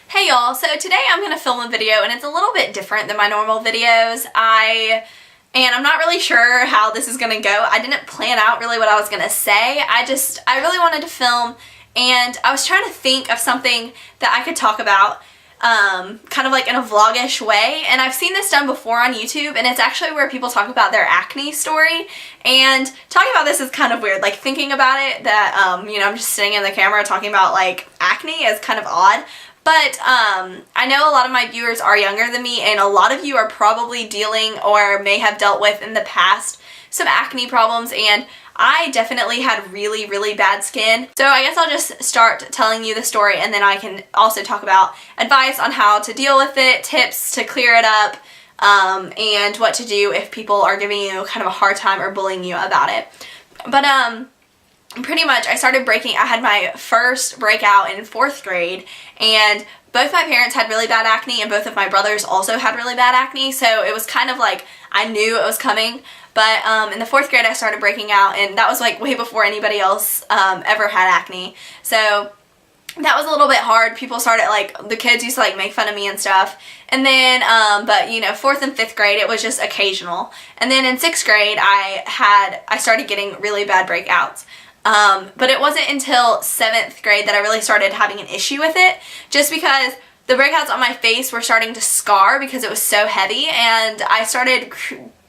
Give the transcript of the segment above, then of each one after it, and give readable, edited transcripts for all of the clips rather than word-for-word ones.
Hey y'all, so today I'm going to film a video and it's a little bit different than my normal videos. I'm not really sure how this is going to go. I didn't plan out really what I was going to say. I really wanted to film and I was trying to think of something that I could talk about kind of like in a vlog-ish way, and I've seen this done before on YouTube, and it's actually where people talk about their acne story. And talking about this is kind of weird, like thinking about it that I'm just sitting in the camera talking about like acne is kind of odd. But I know a lot of my viewers are younger than me, and a lot of you are probably dealing or may have dealt with in the past some acne problems, and I definitely had really, really bad skin. So I guess I'll just start telling you the story, and then I can also talk about advice on how to deal with it, tips to clear it up, and what to do if people are giving you kind of a hard time or bullying you about it. But pretty much I had my first breakout in 4th grade, and both my parents had really bad acne and both of my brothers also had really bad acne, so it was kind of like I knew it was coming. But in the 4th grade I started breaking out, and that was like way before anybody else ever had acne. So that was a little bit hard. People started, like, the kids used to like make fun of me and stuff. And then, but 4th and 5th grade it was just occasional. And then in 6th grade I started getting really bad breakouts. But it wasn't until 7th grade that I really started having an issue with it, just because the breakouts on my face were starting to scar because it was so heavy, and I started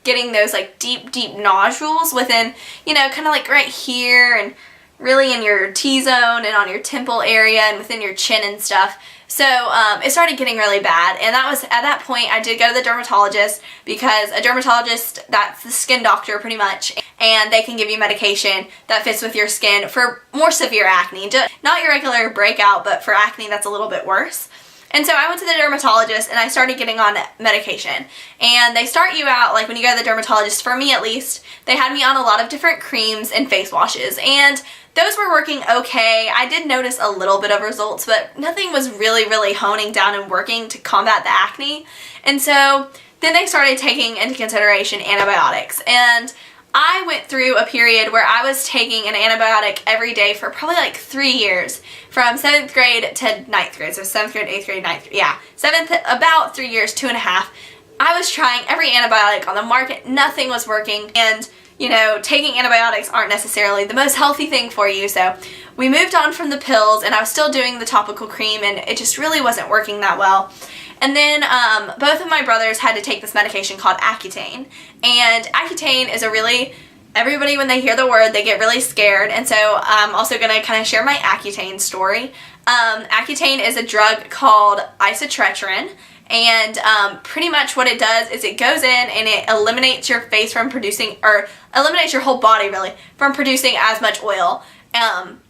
getting those like deep nodules within, kind of like right here and really in your T-zone and on your temple area and within your chin and stuff. So it started getting really bad, and that was at that point I did go to the dermatologist, because a dermatologist, that's the skin doctor pretty much, and they can give you medication that fits with your skin for more severe acne. Not your regular breakout, but for acne that's a little bit worse. And so I went to the dermatologist and I started getting on medication. And they start you out, like when you go to the dermatologist, for me at least, they had me on a lot of different creams and face washes. And those were working okay. I did notice a little bit of results, but nothing was really honing down and working to combat the acne. And so then they started taking into consideration antibiotics. And I went through a period where I was taking an antibiotic every day for probably like 3 years, from 7th grade to 9th grade. So 7th grade, 8th grade, 9th grade, yeah. 7th, about 3 years, 2.5. I was trying every antibiotic on the market. Nothing was working. And, taking antibiotics aren't necessarily the most healthy thing for you. So we moved on from the pills, and I was still doing the topical cream, and it just really wasn't working that well. And then both of my brothers had to take this medication called Accutane. And Accutane is everybody when they hear the word, they get really scared. And so I'm also going to kind of share my Accutane story. Accutane is a drug called isotretinoin. And pretty much what it does is it goes in and it eliminates your face from producing, or eliminates your whole body really, from producing as much oil.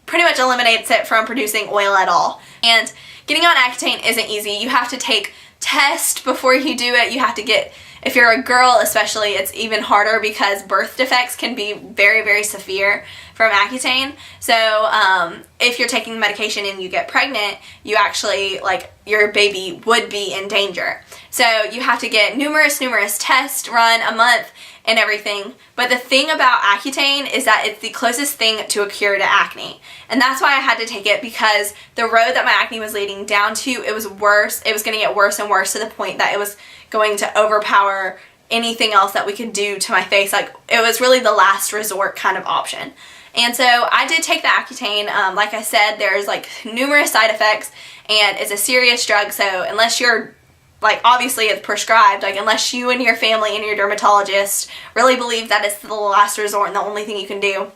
Pretty much eliminates it from producing oil at all. And getting on Accutane isn't easy. You have to take tests before you do it. You have to get, if you're a girl especially, it's even harder because birth defects can be very severe from Accutane. So if you're taking the medication and you get pregnant, you actually, like, your baby would be in danger. So you have to get numerous tests run a month and everything. But the thing about Accutane is that it's the closest thing to a cure to acne. And that's why I had to take it, because the road that my acne was leading down to, it was worse. It was going to get worse and worse, to the point that it was going to overpower anything else that we could do to my face. Like, it was really the last resort kind of option. And so I did take the Accutane. Like I said, there's like numerous side effects, and it's a serious drug. So unless you're, like, obviously it's prescribed, like, unless you and your family and your dermatologist really believe that it's the last resort and the only thing you can do,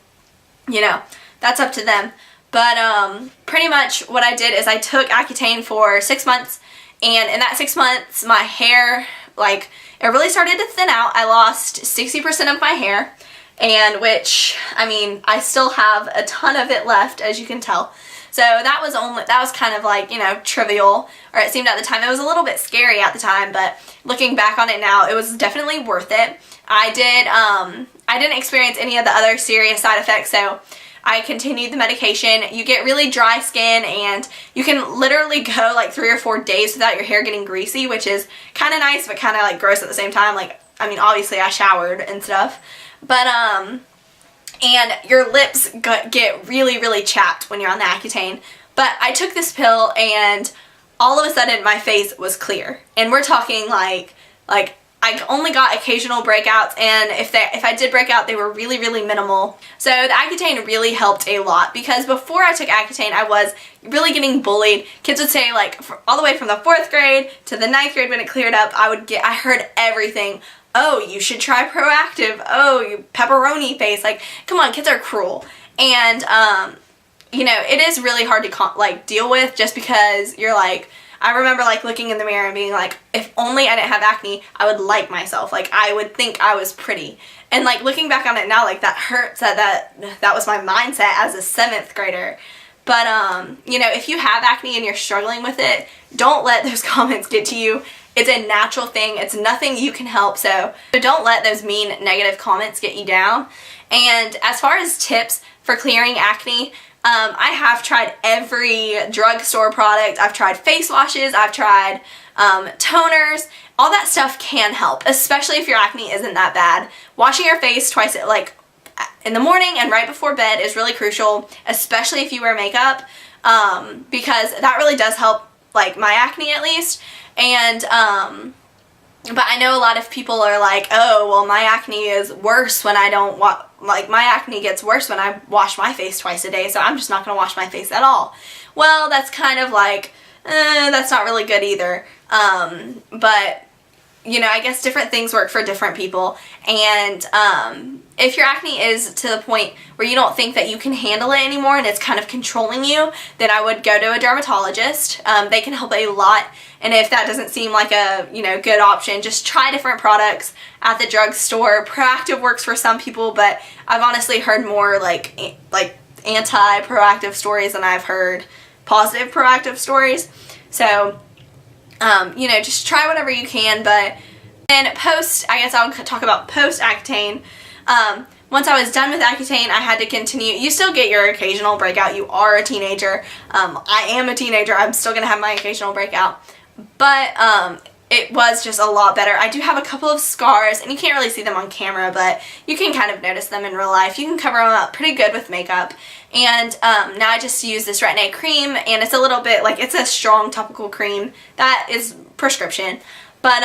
that's up to them. But pretty much what I did is I took Accutane for 6 months, and in that 6 months my hair, like, it really started to thin out. I lost 60% of my hair, and which, I mean, I still have a ton of it left, as you can tell. So that was kind of like, trivial, or it seemed at the time. It was a little bit scary at the time, but looking back on it now, it was definitely worth it. I didn't experience any of the other serious side effects, so I continued the medication. You get really dry skin, and you can literally go like 3 or 4 days without your hair getting greasy, which is kind of nice, but kind of like gross at the same time. Like, I mean, obviously I showered and stuff, but and your lips get really chapped when you're on the Accutane. But I took this pill, and all of a sudden my face was clear. And we're talking like I only got occasional breakouts, and if I did break out, they were really, really minimal. So the Accutane really helped a lot, because before I took Accutane, I was really getting bullied. Kids would say, like, all the way from the 4th grade to the 9th grade when it cleared up, I heard everything. Oh, you should try Proactive. Oh, you pepperoni face. Like, come on, kids are cruel. And, you know, it is really hard to, deal with, just because you're like, I remember, like, looking in the mirror and being like, if only I didn't have acne, I would like myself. Like, I would think I was pretty. And, like, looking back on it now, like, that hurts that was my mindset as a 7th grader. But, you know, if you have acne and you're struggling with it, don't let those comments get to you. It's a natural thing. It's nothing you can help. So don't let those mean negative comments get you down. And as far as tips for clearing acne, I have tried every drugstore product. I've tried face washes. I've tried toners. All that stuff can help, especially if your acne isn't that bad. Washing your face twice, like in the morning and right before bed, is really crucial, especially if you wear makeup, because that really does help, like, my acne at least. And but I know a lot of people are like, oh, well, my acne is worse when I don't my acne gets worse when I wash my face twice a day, so I'm just not going to wash my face at all. Well, that's kind of like, that's not really good either. But, you know, I guess different things work for different people. And if your acne is to the point where you don't think that you can handle it anymore and it's kind of controlling you, then I would go to a dermatologist. They can help a lot. And if that doesn't seem like a, you know, good option, just try different products at the drugstore. Proactive works for some people, but I've honestly heard more like anti-proactive stories than I've heard positive proactive stories. So, you know, just try whatever you can. But then I guess I'll talk about post-Accutane. Once I was done with Accutane, I had to continue. You still get your occasional breakout. You are a teenager. I am a teenager. I'm still going to have my occasional breakout. But it was just a lot better. I do have a couple of scars, and you can't really see them on camera, but you can kind of notice them in real life. You can cover them up pretty good with makeup. And now I just use this Retin-A cream, and it's a little bit, like, it's a strong topical cream. That is prescription. But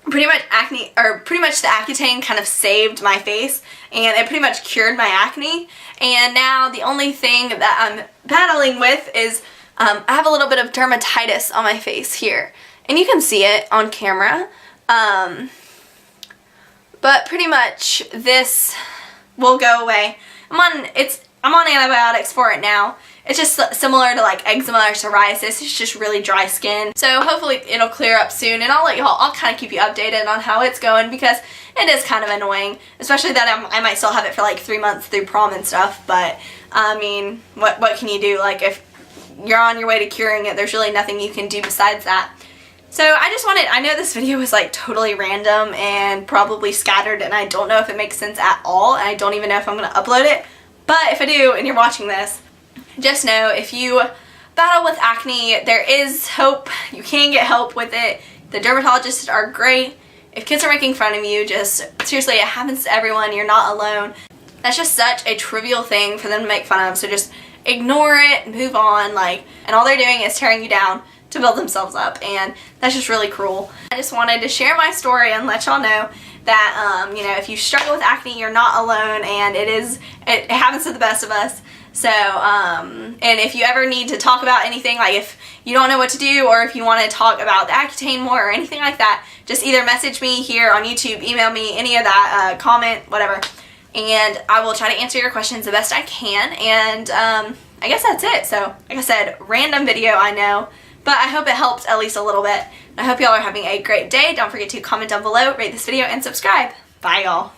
pretty much the Accutane kind of saved my face, and it pretty much cured my acne. And now the only thing that I'm battling with is I have a little bit of dermatitis on my face here, and you can see it on camera. But pretty much this will go away. I'm on antibiotics for it now. It's just similar to like eczema or psoriasis. It's just really dry skin. So hopefully it'll clear up soon, and I'll kind of keep you updated on how it's going, because it is kind of annoying, especially that I might still have it for like 3 months through prom and stuff. But I mean, what can you do? Like, if you're on your way to curing it, there's really nothing you can do besides that. So I know this video was like totally random and probably scattered, and I don't know if it makes sense at all, and I don't even know if I'm going to upload it. But if I do and you're watching this, just know if you battle with acne, there is hope. You can get help with it. The dermatologists are great. If kids are making fun of you, just seriously, it happens to everyone. You're not alone. That's just such a trivial thing for them to make fun of, so just ignore it, move on, and all they're doing is tearing you down to build themselves up, and that's just really cruel. I just wanted to share my story and let y'all know that, you know, if you struggle with acne, you're not alone, and it happens to the best of us. So, and if you ever need to talk about anything, like if you don't know what to do, or if you want to talk about the Accutane more or anything like that, just either message me here on YouTube, email me, any of that, comment, whatever, and I will try to answer your questions the best I can. And I guess that's it. So, like I said, random video, I know, but I hope it helped at least a little bit. I hope y'all are having a great day. Don't forget to comment down below, rate this video, and subscribe. Bye, y'all.